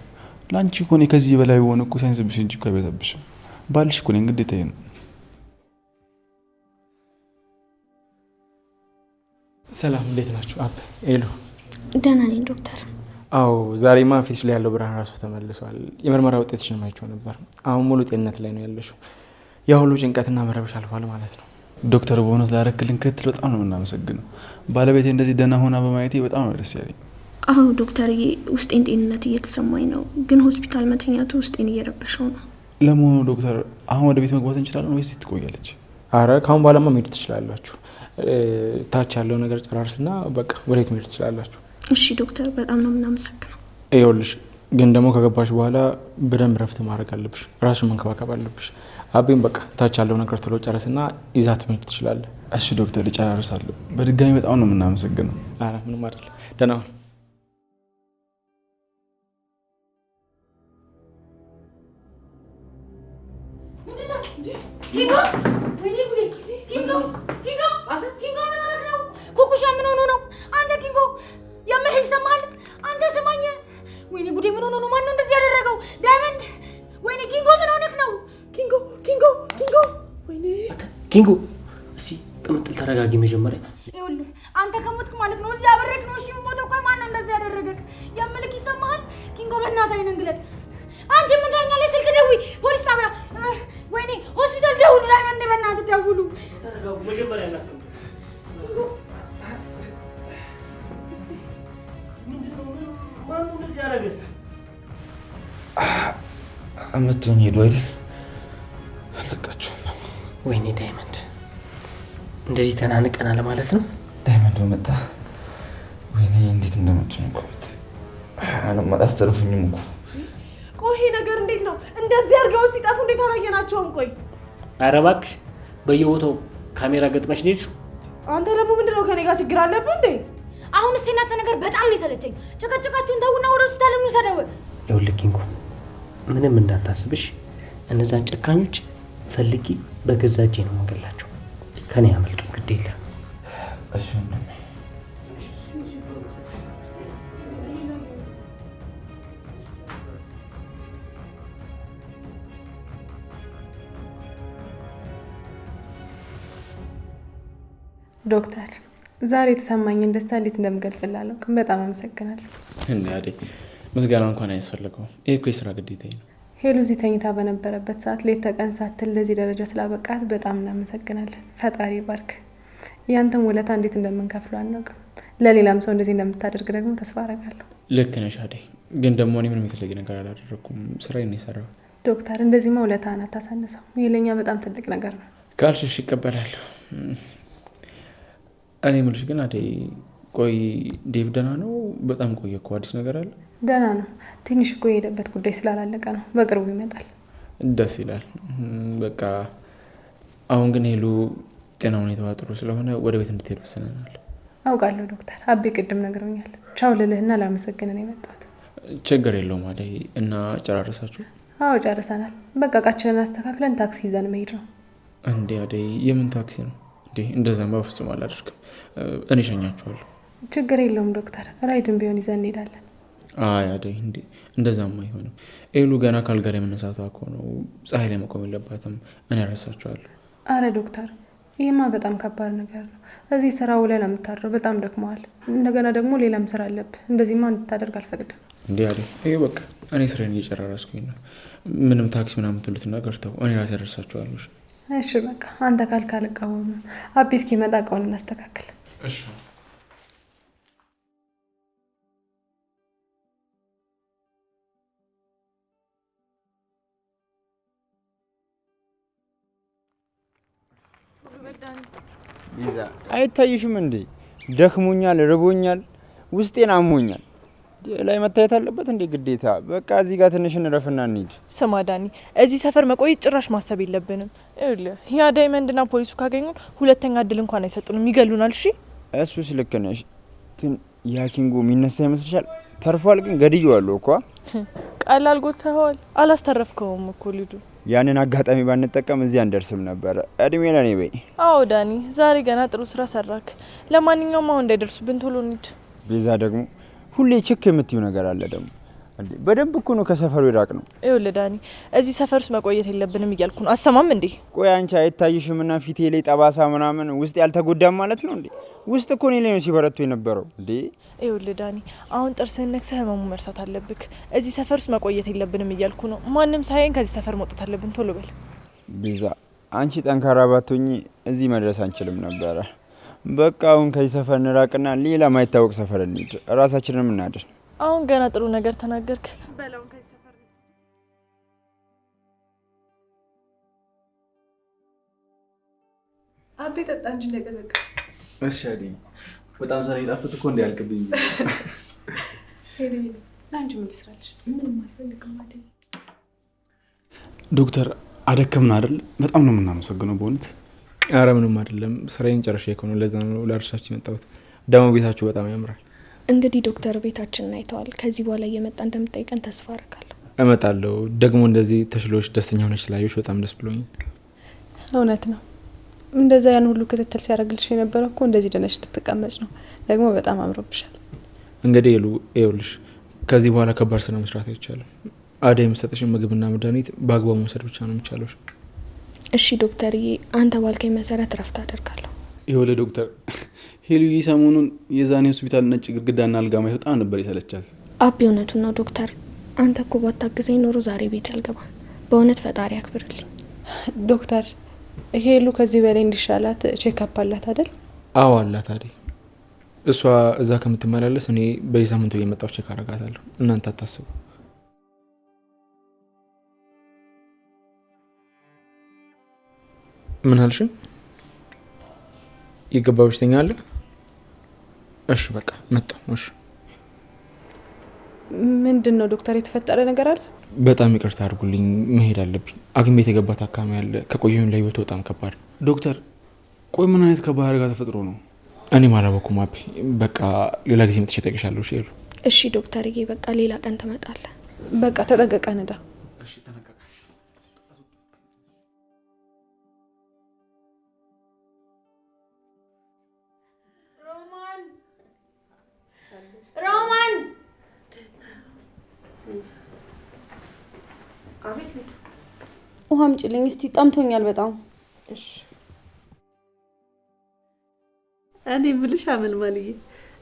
ለአንቺ እኮ እኔ ከዚህ በላይ በሆነ እኮ ሳይንስብሽ እንጂ እኮ አይበዛብሽም። ባልሽ እኮ ነኝ፣ ግዴታዬ ነው። ሰላም፣ እንዴት ናችሁ? አብ ኤሉ። ደህና ነኝ ዶክተር። አዎ ዛሬማ ፊትሽ ላይ ያለው ብርሃን ራሱ ተመልሷል። የምርመራ ውጤትሽን ማይቼው ነበር። አሁን ሙሉ ጤንነት ላይ ነው ያለሽው። ያ ሁሉ ጭንቀትና መረበሽ አልፏል ማለት ነው። ዶክተር በእውነት ላረክልን ክትል በጣም ነው የምናመሰግነው። ባለቤቴ እንደዚህ ደህና ሆና በማየቴ በጣም ነው ደስ ያለኝ። አዎ ዶክተርዬ፣ ውስጤን ጤንነት እየተሰማኝ ነው፣ ግን ሆስፒታል መተኛቱ ውስጤን እየረበሸው ነው። ለመሆኑ ዶክተር አሁን ወደ ቤት መግባት እንችላለን ወይስ ትቆያለች? አረ ካሁን በኋላማ መሄድ ትችላላችሁ። ታች ያለው ነገር ጨራርስና በቃ ወደ ቤት መሄድ ትችላላችሁ። እሺ ዶክተር፣ በጣም ነው የምናመሰግነው። ይኸውልሽ ግን ደግሞ ከገባሽ በኋላ በደንብ ረፍት ማድረግ አለብሽ፣ ራስሽን መንከባከብ አለብሽ። አቤም በቃ ታች ያለው ነገር ቶሎ ጨርስና ይዛት መሄድ ትችላለህ። እሺ ዶክተር፣ እጨራርሳለሁ። በድጋሚ በጣም ነው የምናመሰግነው። አረ ምንም አይደለም። ደህና ሁን። ኩኩ ኪንጎ እስቲ ቅምጥል ተረጋጊ መጀመሪያ። ይኸውልህ አንተ ከሞትክ ማለት ነው እዚህ አብሬክ ነው እሺ የምሞተው። ቆይ ማን ነው እንደዚህ ያደረገክ? የምልክ ይሰማሃል? ኪንጎ በእናትህ አይነን ግለጥ። አንቺ ምን ታኛለሽ? ስልክ ደውይ፣ ፖሊስ ጣቢያ፣ ወይኔ ሆስፒታል ደውሉ። ዳይመንድ በእናትህ ደውሉ። ተረጋጉ መጀመሪያ እናስቀምጥ። ማን እንደዚህ ያደረገ? አመቱን ሄዱ አይደል? አለቃችሁ። ወይኔ ዳይመንድ እንደዚህ ተናንቀናል ማለት ነው። ዳይመንድ መጣ። ወይኔ እንዴት እንደመጡ ነው እኮ አሁን አላስተርፉኝም እኮ። ቆይ ይሄ ነገር እንዴት ነው እንደዚህ አድርገው ሲጠፉ እንዴት አላየናቸውም? ቆይ ኧረ እባክሽ በየቦታው ካሜራ ገጥመሽ ነሽ። አንተ ደግሞ ምንድነው ከኔ ጋር ችግር አለብህ እንዴ? አሁንስ የእናንተ ነገር በጣም ነው የሰለቸኝ። ጭቅጭቃችሁን ተውና ወደ ሆስፒታል እንውሰደው። ይኸውልህ ኪንጎ ምንም እንዳታስብሽ፣ እነዛን ጨካኞች ፈልጊ በገዛ እጄ ነው መንገላቸው። ከኔ ያመልጡ ግድ የለም። እሺ ዶክተር ዛሬ የተሰማኝን ደስታ እንዴት እንደምገልጽልህ አላውቅም። በጣም አመሰግናለሁ። እንዴ አዴ ምስጋና እንኳን አያስፈልገውም። ይሄ እኮ የስራ ግዴታዬ ነው። ሄሉ እዚህ ተኝታ በነበረበት ሰዓት ሌት ተቀን ሳትል ለዚህ ደረጃ ስላበቃት በጣም እናመሰግናለን። ፈጣሪ ባርክ። ያንተም ውለታ እንዴት እንደምንከፍለው አናውቅም። ለሌላም ሰው እንደዚህ እንደምታደርግ ደግሞ ተስፋ አደርጋለሁ። ልክ ነሽ አዴ፣ ግን ደግሞ እኔ ምንም የተለየ ነገር አላደረኩም። ስራዬን ነው የሰራሁት። ዶክተር እንደዚህማ ውለታህን አታሳንሰው። ይሄ ለእኛ በጣም ትልቅ ነገር ነው። ካልሽሽ ይቀበላለሁ። እኔ የምልሽ ግን አዴ፣ ቆይ ዴቭ ደህና ነው? በጣም ቆየ እኮ። አዲስ ነገር አለ? ደህና ነው። ትንሽ እኮ የሄደበት ጉዳይ ስላላለቀ ነው። በቅርቡ ይመጣል። ደስ ይላል። በቃ አሁን ግን ሄሉ ጤና ሁኔታዋ ጥሩ ስለሆነ ወደ ቤት እንድትሄድ ወስነናል። አውቃለሁ ዶክተር። አቤ ቅድም ነግረውኛል። ቻው ልልህና ላመሰግን ነው የመጣሁት። ችግር የለውም አዴ። እና ጨራረሳችሁ? አዎ ጨርሰናል። በቃ እቃችንን አስተካክለን ታክሲ ይዘን መሄድ ነው። እንዴ አዴ፣ የምን ታክሲ ነው? እንደዛም በፍጹም አላደርግም። እኔ ሸኛችኋለሁ። ችግር የለውም ዶክተር። ራይድን ቢሆን ይዘን እንሄዳለን። አይ አደይ፣ እንዴ እንደዛም አይሆንም። ኤሉ ገና ካልጋር የመነሳቷ እኮ ነው። ፀሐይ ላይ መቆም የለባትም። እኔ ያረሳችኋለሁ። አረ ዶክተር፣ ይህማ በጣም ከባድ ነገር ነው። እዚህ ስራ ውለን ነው የምታድረው። በጣም ደክመዋል። እንደገና ደግሞ ሌላም ስራ አለብህ። እንደዚህማ እንድታደርግ አልፈቅድም። እንዴ አደይ፣ ይሄ በቃ እኔ ስራዬን እየጨራረስኩኝ ነው። ምንም ታክሲ ምናምን ትሉት ነገር ተው። እኔ ራሴ ያደርሳችኋለሁ። እሺ በቃ አንተ ካልክ አልቃወምም። አቢ እስኪመጣ እቃውን እናስተካክል። እሺ ይዛ አይታይሽም እንዴ? ደክሞኛል፣ ርቦኛል፣ ውስጤን አሞኛል። ላይ መታየት አለበት እንዴ ግዴታ። በቃ እዚህ ጋር ትንሽ እንረፍና እንሂድ። ስማ ዳኒ፣ እዚህ ሰፈር መቆየት ጭራሽ ማሰብ የለብንም። ይኸውልህ ያ ዳይመንድና ፖሊሱ ካገኙን ሁለተኛ እድል እንኳን አይሰጡንም፣ ይገሉናል። እሺ እሱስ ልክ ነሽ፣ ግን ያ ኪንጎ የሚነሳ ይመስልሻል? ተርፏል፣ ግን ገድዬዋለሁ እኮ። ቀላል ጎተኸዋል፣ አላስተረፍከውም እኮ ልጁ። ያንን አጋጣሚ ባንጠቀም እዚህ አንደርስም ነበረ። እድሜ ለኔ በይ። አዎ ዳኒ፣ ዛሬ ገና ጥሩ ስራ ሰራክ። ለማንኛውም አሁን እንዳይደርሱብን ቶሎ እንሂድ። ቤዛ ደግሞ ሁሌ ችክ የምትዩ ነገር አለ ደግሞ። በደንብ እኮ ነው ከሰፈሩ ይራቅ ነው። ይኸውልህ ዳኒ፣ እዚህ ሰፈር ውስጥ መቆየት የለብንም እያልኩ ነው። አሰማም እንዴ? ቆይ አንቺ አይታይሽምና ፊቴ ላይ ጠባሳ ምናምን ውስጥ ያልተጎዳም ማለት ነው እንዴ? ውስጥ እኮ እኔ ላይ ነው ሲበረቱ የነበረው እንዴ። ይኸውልህ ዳኒ፣ አሁን ጥርስህን ነክሰህ ህመሙ መርሳት አለብክ። እዚህ ሰፈር ውስጥ መቆየት የለብንም እያልኩ ነው። ማንም ሳይን ከዚህ ሰፈር መውጣት አለብን። ቶሎ በል። ቤዛ፣ አንቺ ጠንካራ ባትሆኚ እዚህ መድረስ አንችልም ነበረ። በቃ አሁን ከዚህ ሰፈር እንራቅና ሌላ ማይታወቅ ሰፈር እንሂድ፣ ራሳችንን እናድር። አሁን ገና ጥሩ ነገር ተናገርክ። በላውን ከዚህ ሰፈር አቤ ጠጣ እንጂ እንደቀዘቀ። እሺ አዲ፣ በጣም ዛሬ ጣፍጥ እኮ እንዲያልቅብኝ። ሄዲ ላንቺ ምን ትስራለሽ? ምንም አልፈልግም አይደል? ዶክተር አደከምን አይደል? በጣም ነው የምናመሰግነው በእውነት። አረ ምንም አይደለም፣ ስራዬን ጨርሼ እኮ ነው። ለዛ ነው ላርሳችሁ የመጣሁት። ደግሞ ቤታችሁ በጣም ያምራል። እንግዲህ ዶክተር ቤታችንን አይተዋል። ከዚህ በኋላ እየመጣ እንደምጠይቀን ተስፋ አደርጋለሁ። እመጣለሁ። ደግሞ እንደዚህ ተሽሎች ደስተኛ ሆነች ስላየሁሽ በጣም ደስ ብሎኛል። እውነት ነው። እንደዛ ያን ሁሉ ክትትል ሲያደርግልሽ የነበረው እኮ እንደዚህ ደነሽ እንድትቀመጭ ነው። ደግሞ በጣም አምሮብሻል። እንግዲህ ይኸውልሽ ከዚህ በኋላ ከባድ ስራ መስራት አይቻልም። አደይ የምትሰጥሽን ምግብና መድኃኒት በአግባቡ መውሰድ ብቻ ነው የሚቻለው። እሺ ዶክተርዬ፣ አንተ ባልከኝ መሰረት ረፍት አደርጋለሁ። ይኸውልህ ዶክተር ሄሉዬ ሰሞኑን የዛኔ ሆስፒታል ነጭ ግድግዳና አልጋ ማየት በጣም ነበር ይሰለቻል። አቢ እውነቱን ነው ዶክተር። አንተ እኮ ባታግዘኝ ኖሮ ዛሬ ቤት አልገባም። በእውነት ፈጣሪ ያክብርልኝ። ዶክተር ሄሉ ከዚህ በላይ እንዲሻላት ቼክአፕ አላት አይደል? አዎ አላት አይደል። እሷ እዛ ከምትመላለስ እኔ በየሳምንቱ እየመጣሁ ቼክ አረጋታለሁ። እናንተ አታስቡ። ምን አልሽ? የገባ በሽተኛ አለ? እሺ በቃ መጣሁ። እሺ ምንድን ነው ዶክተር የተፈጠረ ነገር አለ? በጣም ይቅርታ አድርጉልኝ፣ መሄድ አለብኝ። ሐኪም ቤት የገባ ታካሚ አለ። ከቆየሁኝ ለህይወቱ በጣም ከባድ። ዶክተር ቆይ ምን አይነት ከባህር ጋር ተፈጥሮ ነው? እኔም አላወኩም አቤ። በቃ ሌላ ጊዜ መጥቼ እጠይቅሻለሁ። እሺ ሄሉ። እሺ ዶክተርዬ፣ በቃ ሌላ ቀን ትመጣለህ። በቃ ተጠንቀቀ ንዳ። እሺ ተነቀቀ። ሮማን ውሃ አምጪልኝ እስቲ፣ ጠምቶኛል በጣም። እሺ እኔ ብልሽ አመልማልዬ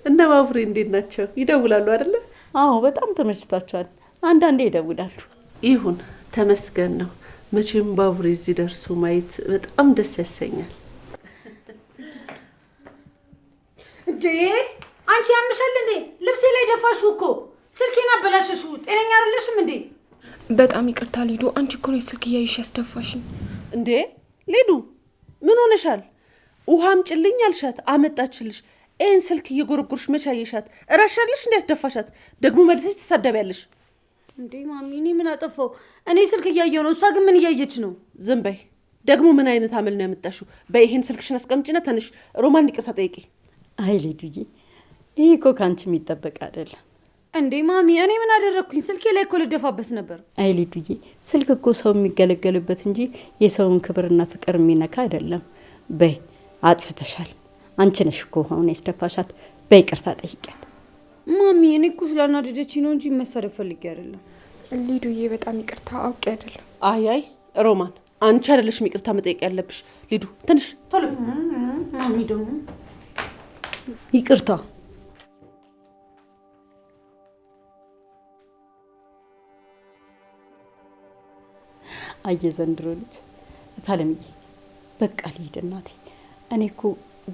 እነ ባቡሬ እንዴት ናቸው? ይደውላሉ አይደለ? አዎ በጣም ተመችቷቸዋል። አንዳንዴ ይደውላሉ። ይሁን ተመስገን ነው። መቼም ባቡሬ እዚህ ደርሶ ማየት በጣም ደስ ያሰኛል። እንዴ አንቺ ያምሻል እንዴ? ልብሴ ላይ ደፋሽው እኮ። ስልኬን አበላሸሽው። ጤነኛ አይደለሽም እንዴ? በጣም ይቅርታ ሊዱ፣ አንቺ እኮ ነው ስልክ እያይሽ ያስደፋሽኝ። እንዴ ሊዱ ምን ሆነሻል? ውሃ አምጪልኝ አልሻት አመጣችልሽ። ይህን ስልክ እየጎረጎርሽ መቼ አየሻት? እራሻለሽ እንዲያስደፋሻት ደግሞ መልሰሽ ትሳደቢያለሽ። እንዴ ማሚ፣ እኔ ምን አጠፋው? እኔ ስልክ እያየሁ ነው፣ እሷ ግን ምን እያየች ነው? ዝም በይ። ደግሞ ምን አይነት አመል ነው ያመጣሽው? በይሄን ስልክሽን አስቀምጪና ተነሽ ሮማን ይቅርታ ጠይቂ። አይ ሊዱዬ፣ ይሄ እኮ ካንቺ የሚጠበቅ አይደለም። እንዴ ማሚ፣ እኔ ምን አደረኩኝ? ስልኬ ላይ እኮ ልደፋበት ነበር። አይ ሊዱዬ፣ ስልክ እኮ ሰው የሚገለገልበት እንጂ የሰውን ክብርና ፍቅር የሚነካ አይደለም። በይ አጥፍተሻል። አንቺ ነሽ እኮ አሁን ያስደፋሻት። በይቅርታ ጠይቂያት። ማሚ፣ እኔ እኮ ስላናደደችኝ ነው እንጂ መሳደብ ፈልጌ አይደለም። ሊዱዬ፣ በጣም ይቅርታ፣ አውቄ አይደለም። አይ ሮማን፣ አንቺ አይደለሽም ይቅርታ መጠየቅ ያለብሽ። ሊዱ ትንሽ ቶሎ። ማሚ ደግሞ ይቅርታ። አየ ዘንድሮ ልጅ ታለምዬ፣ በቃ ልሂድ እናቴ። እኔ እኮ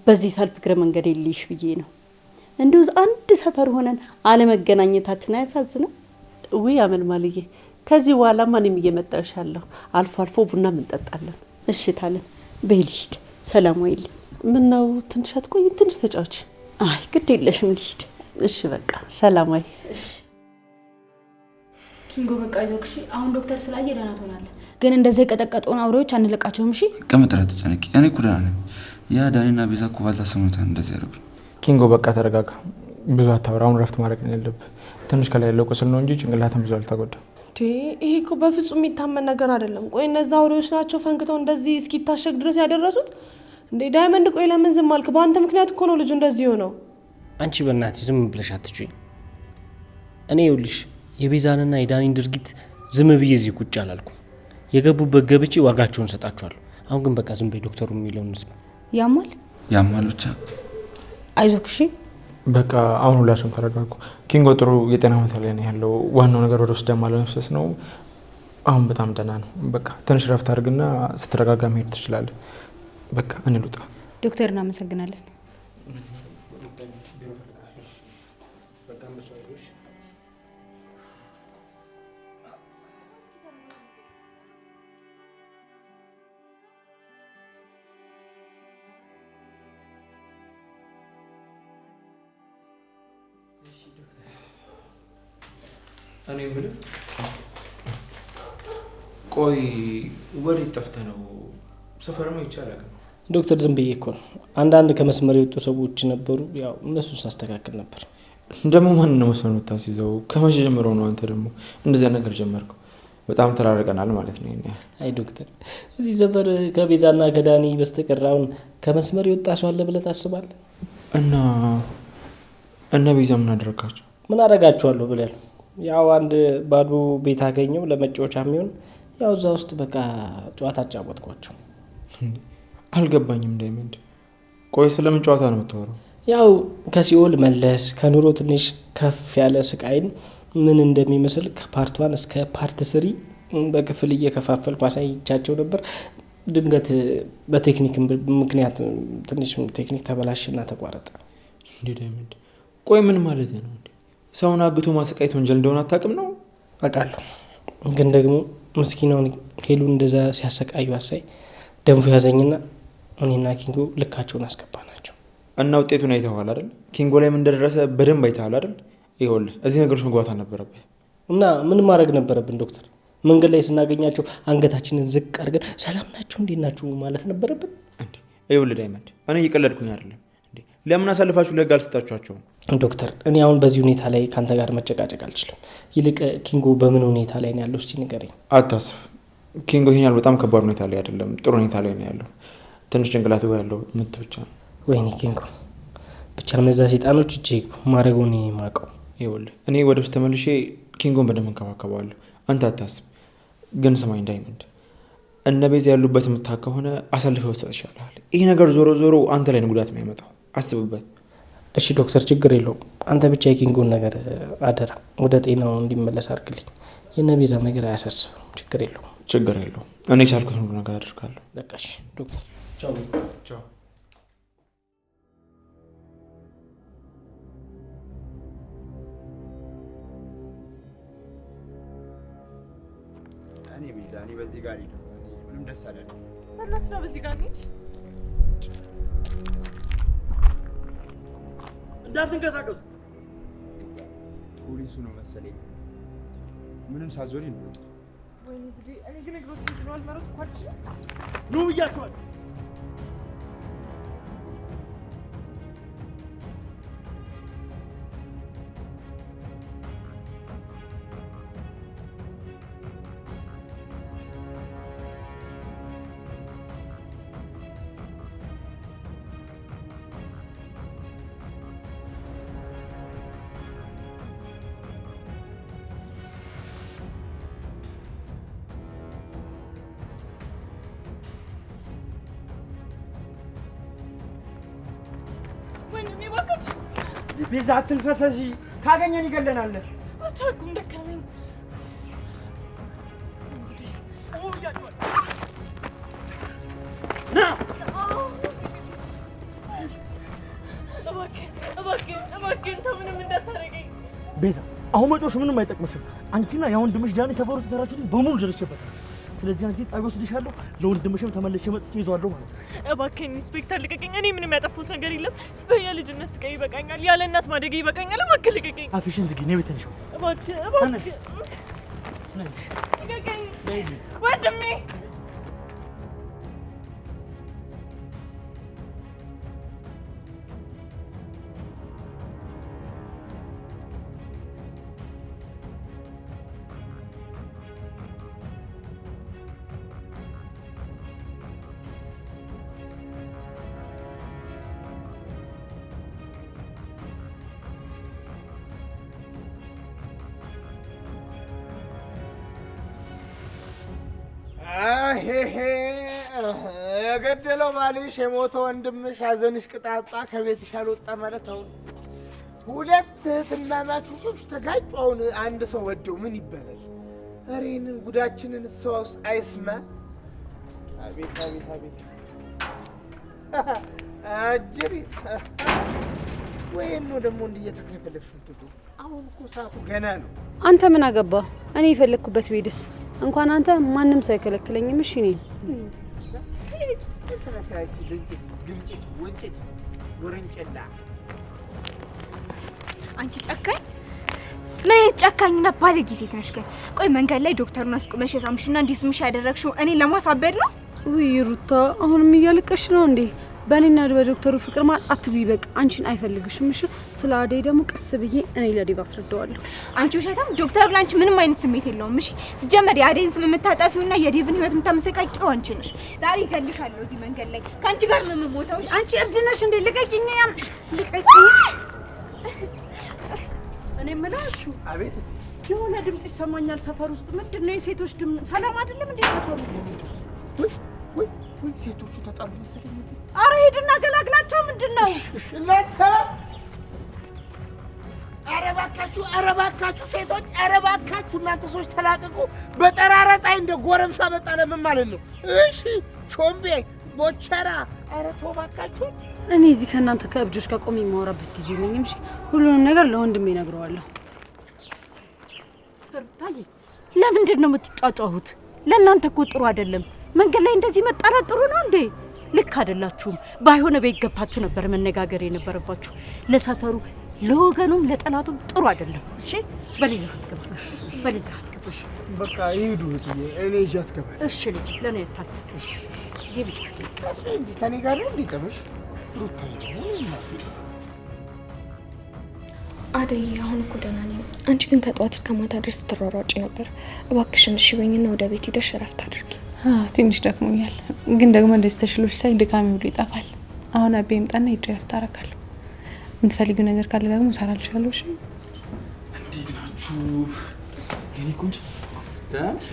በዚህ ሳልፍ እግረ መንገድ የልሽ ብዬ ነው። እንደው አንድ ሰፈር ሆነን አለመገናኘታችን አያሳዝንም? ውይ አመልማልዬ፣ ከዚህ በኋላ ማንም እየመጣሻለሁ። አልፎ አልፎ ቡና እንጠጣለን። እሺ ታለም፣ በይ ልሂድ። ሰላም ዋይልኝ። ምን ነው ትንሽ አትቆይም? ትንሽ ተጫውቺ። አይ ግድ የለሽም ልሂድ። እሺ በቃ ሰላም ዋይ። ኪንጎ በቃ ይዞክሽ። አሁን ዶክተር ስላየ ደህና ትሆናለህ፣ ግን እንደዚህ የቀጠቀጡን አውሬዎች አንለቃቸውም። እሺ ቀመጥራት ተጨነቂ። እኔ እኮ ደህና ነኝ። ያ ዳኒና ቤዛ እኮ ባልታሰሙት እንደዚህ ያደርጉ። ኪንጎ በቃ ተረጋጋ፣ ብዙ አታወራ። አሁን ረፍት ማድረግ ነው ያለብህ። ትንሽ ከላይ ያለው ቁስል ነው እንጂ ጭንቅላትም ብዙ አልተጎዳም። ይሄ እኮ በፍጹም የሚታመን ነገር አይደለም። ቆይ እነዛ አውሬዎች ናቸው ፈንክተው እንደዚህ እስኪታሸግ ድረስ ያደረሱት? እንዴ ዳይመንድ፣ ቆይ ለምን ዝም አልክ? በአንተ ምክንያት እኮ ነው ልጁ እንደዚህ ሆነው። አንቺ በእናትሽ ዝም ብለሽ አትጩኝ። እኔ ይኸውልሽ የቤዛንና የዳኒን ድርጊት ዝም ብዬ እዚህ ቁጭ አላልኩም። የገቡበት ገብቼ ዋጋቸውን ሰጣቸዋለሁ። አሁን ግን በቃ ዝም በይ፣ ዶክተሩ የሚለውን እንስማ። ያማል ብቻ አይዞክ። እሺ በቃ አሁን ሁላችሁም ተረጋጉ። ኪንጎ ጥሩ የጤና ሁኔታ ላይ ነው ያለው። ዋናው ነገር ወደ ውስጥ ደም አለመፍሰስ ነው። አሁን በጣም ደህና ነው። በቃ ትንሽ ረፍት አድርግና ስትረጋጋ መሄድ ትችላለህ። በቃ እኔ ልውጣ። ዶክተር እናመሰግናለን። እኔ የምልህ ቆይ ወዴት ጠፍተህ ነው? ሰፈርም ይቻላል። ዶክተር ዝም ብዬ እኮ ነው። አንዳንድ ከመስመር የወጡ ሰዎች ነበሩ፣ ያው እነሱን ሳስተካክል ነበር። ደግሞ ማን ነው መስመር የምታስይዘው? ከመቼ ጀምሮ ነው አንተ ደግሞ እንደዚያ ነገር ጀመርከው? በጣም ተራርቀናል ማለት ነው። አይ ዶክተር፣ እዚህ ሰፈር ከቤዛና ከዳኒ በስተቀር አሁን ከመስመር የወጣ ሰው አለ ብለህ ታስባለህ? እና ቤዛ ምን አደረጋቸው? ምን አደርጋቸዋለሁ ብለህ ያው አንድ ባዶ ቤት አገኘው ለመጫወቻ የሚሆን ያው እዛ ውስጥ በቃ ጨዋታ አጫወትኳቸው። አልገባኝም ዳይመንድ። ቆይ ስለምን ጨዋታ ነው የምታወራው? ያው ከሲኦል መለስ ከኑሮ ትንሽ ከፍ ያለ ስቃይን ምን እንደሚመስል ከፓርት 1 እስከ ፓርት 3 በክፍል እየከፋፈልኩ አሳይቻቸው ነበር። ድንገት በቴክኒክ ምክንያት ትንሽ ቴክኒክ ተበላሽና ተቋረጠ። እንዴ ዳይመንድ፣ ቆይ ምን ማለት ነው? ሰውን አግቶ ማሰቃየት ወንጀል እንደሆነ አታውቅም ነው? አውቃለሁ፣ ግን ደግሞ ምስኪናውን ሄሉ እንደዛ ሲያሰቃዩ አሳይ ደንፎ ያዘኝና እኔና ኪንጎ ልካቸውን አስገባ ናቸው። እና ውጤቱን አይተኸዋል አይደል? ኪንጎ ላይ ምን እንደደረሰ በደንብ አይተሃል አይደል? ይኸውልህ እዚህ ነገሮች መግባት አልነበረብህ። እና ምን ማድረግ ነበረብን ዶክተር? መንገድ ላይ ስናገኛቸው አንገታችንን ዝቅ አድርገን ሰላም ናችሁ እንዴት ናችሁ ማለት ነበረብን? ይኸውልህ ዳይመንድ፣ እኔ እየቀለድኩኝ አይደለም። ለምን አሳልፋችሁ ለህግ አልሰጣችኋቸውም? ዶክተር፣ እኔ አሁን በዚህ ሁኔታ ላይ ከአንተ ጋር መጨቃጨቅ አልችልም። ይልቅ ኪንጎ በምን ሁኔታ ላይ ነው ያለው እስቲ ንገረኝ። አታስብ፣ ኪንጎ ይሄን ያህል በጣም ከባድ ሁኔታ ላይ አይደለም፣ ጥሩ ሁኔታ ላይ ነው ያለው። ትንሽ ጭንቅላቱ ጋር ያለው ምት ብቻ ነው። ወይኔ ኪንጎ፣ ብቻ እነዛ ሰይጣኖች እጅ ማድረጉን የማውቀው። ይኸውልህ እኔ ወደ ውስጥ ተመልሼ ኪንጎን በደንብ እንከባከበዋለሁ። አንተ አታስብ። ግን ስማኝ ዳይመንድ፣ እነ ቤዛ ያሉበት የምታውቅ ከሆነ አሳልፈው ሰጥ ይሻላል። ይህ ነገር ዞሮ ዞሮ አንተ ላይ ነው ጉዳት የሚያመጣው። አስብበት። እሺ ዶክተር፣ ችግር የለውም። አንተ ብቻ የኪንጎን ነገር አደራ ወደ ጤናው እንዲመለስ አድርግልኝ። የነ ቤዛ ነገር አያሳስብም። ችግር የለውም። ችግር የለውም። እኔ ቻልኩትን ሁሉ ነገር አድርጋለሁ። በቃ እሺ ዶክተር፣ ቻው ቻው። እኔ ቤዛ፣ እኔ በዚህ ጋር ሄደ ምንም ደስ አይደለም። በእናትህ ነው በዚህ ጋር እንሂድ። እንዳትንቀሳቀሱ። ፖሊሱ ነው መሰለኝ ምንም ሳዞሪ ነው። ወይኔ ጉዴ! እኔ ግን እግሮች ይችላል ማለት እኮ አልችልም። ኑ ብያችኋል። ቤዛ አትልፈሰሺ፣ ካገኘን ይገለናል። አልቻልኩም፣ ደከመኝ። እባክህን ተው፣ ምንም እንዳታደርገኝ። ቤዛ አሁን መጮሽ ምንም አይጠቅምሽም። አንቺና የወንድምሽ ዳኒ ሰፈሩ ተሰራችሁትን በሙሉ ደርሼበታል። ስለዚህ አንቺ ጣቢያ ወስድሻለሁ፣ ለወንድምሽም ተመልሼ መጥቼ ይዘዋለሁ ማለት ነው። እባክህን ኢንስፔክተር ልቀቀኝ። እኔ ምንም ያጠፋሁት ነገር የለም። በየልጅነት ስቃይ ይበቃኛል። ያለ እናት ማደጌ ይበቃኛል። እባክህ ልቀቀኝ። አፍሽን ዝጊ። ነይ ቤተንሽ። እባክህ ልቀቀኝ ወንድሜ። የገደለው ባልሽ የሞተ ወንድምሽ ሐዘንሽ ቅጣጣ ከቤትሽ አልወጣ ማለት አሁን ሁለት እህትማማቾች ተጋጩ። አሁን አንድ ሰው ወደው ምን ይባላል? ኧረ ይህንን ጉዳችንን ሰውስ አይስማ። አቤት አቤት አቤት አጅሪት ወይን ነው ደግሞ እንዲህ እየተክለፈለፍሽ ምትዱ። አሁን እኮ ሰዓቱ ገና ነው። አንተ ምን አገባ? እኔ የፈለግኩበት ቤድስ እንኳን አንተ ማንም ሰው አይከለክለኝም። እሺ እኔ ተመሳሳይ ልንጭት ግምጭት ወንጭት ወርንጭላ አንቺ ጨካኝ! ምን አይነት ጨካኝና ባለጌ ሴት ነሽ ግን? ቆይ መንገድ ላይ ዶክተሩን አስቁመሽ የሳምሽና እንዲህ ስምሽ ያደረግሽው እኔ ለማሳበድ ነው? ውይ ሩታ፣ አሁንም እያለቀሽ ነው እንዴ? በእኔና በዶክተሩ ፍቅር ማለት አትብይ። በቃ አንቺን አይፈልግሽም። እሺ ስለ አደይ ደግሞ ቀስ ብዬ እኔ ለዴቭ አስረዳዋለሁ። አንቺ ውሸታም! ዶክተሩ ላንቺ ምንም አይነት ስሜት የለውም። እሺ ሲጀመር የአደይን ስም የምታጠፊውና የዴቭን ህይወት የምታመሰቃቂው አንቺ ነሽ። ዛሬ እገልሻለሁ እዚህ መንገድ ላይ ከአንቺ ጋር ነው የምሞተው። አንቺ እብድ ነሽ እንዴ? ልቀቂኝ! ልቀቂኝ! እኔ የምለው እሱ አቤት የሆነ ድምጽ ይሰማኛል ሰፈር ውስጥ። ምንድን ነው የሴቶች ድምጽ? ሰላም አይደለም እንዴ ሰፈሩ? ወይ ሴቶቹ ተጣሉ መሰለኝ። አረ ሂድና ገላግላቸው። ምንድን ነው እናንተ? ኧረ እባካችሁ ሴቶች፣ ኧረ እባካችሁ እናንተ ሰዎች ተላቀቁ። በጠራራ ፀሐይ እንደ ጎረምሳ መጣ። ለምን ማለት ነው? እሺ ቾምቤ ቦቸራ፣ ኧረ ተው እባካችሁ። እኔ እዚህ ከእናንተ ከእብዶች ጋር ቆሜ የማወራበት ጊዜ የለኝም። እሺ ሁሉንም ነገር ለወንድሜ እነግረዋለሁ። ሩታዬ ለምንድን ነው የምትጫጫሁት? ለእናንተ እኮ ጥሩ አይደለም። መንገድ ላይ እንደዚህ መጣላት ጥሩ ነው እንዴ? ልክ አይደላችሁም። ባይሆነ ቤት ገብታችሁ ነበር መነጋገር የነበረባችሁ። ለሰፈሩ ለወገኑም ለጠላቱም ጥሩ አይደለም። እሺ በሊዛ አትገባሽ፣ በሊዛ አትገባሽ። በቃ ይሄዱ እህትዬ፣ እኔ ይዣት እገባለሁ። እሺ ልጅ ለኔ አታስብ። እሺ ግቢ። ቀስ በይ እንጂ ከእኔ ጋር ነው እንዲጠበሽ ሩታዬ። አደይ አሁን እኮ ደህና ነኝ። አንቺ ግን ከጠዋት እስከ ማታ ድረስ ስትሯሯጪ ነበር። እባክሽን እሺ በይኝና ወደ ቤት ሄደሽ እረፍት አድርጊ። ትንሽ ደክሞኛል፣ ግን ደግሞ እንደዚህ ተሽሎሽ ሳይ ድካሜ ሁሉ ይጠፋል። አሁን አቤ ይምጣና ሄጄ እረፍት አደርጋለሁ። የምትፈልጊው ነገር ካለ ደግሞ እሰራልሻለሁ። እሺ እንዴት ናችሁ የኔ ቆንጆ? ደህና ነሽ?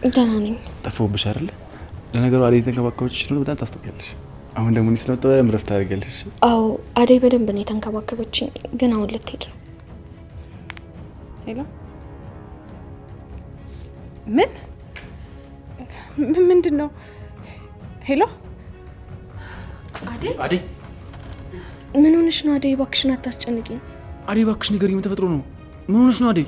ደህና ነኝ። ጠፋሁብሽ አይደለ? ለነገሩ አደይ ተንከባከበችሽ ነው፣ በጣም ታስታውቂያለሽ። አሁን ደግሞ እኔ ስለመጣሁ በደንብ እረፍት አድርጊያለሽ። አዎ አደይ በደንብ ነው የተንከባከበችኝ፣ ግን አሁን ልትሄድ ነው። ሄሎ ምንድን ነው? ሄሎ አደይ ምን ሆነሽ ነው? አደይ እባክሽን አታስጨንቂኝ። አደይ እባክሽ ንገሪኝ፣ ምን ተፈጥሮ ነው? ምን ሆነሽ ነው አደይ?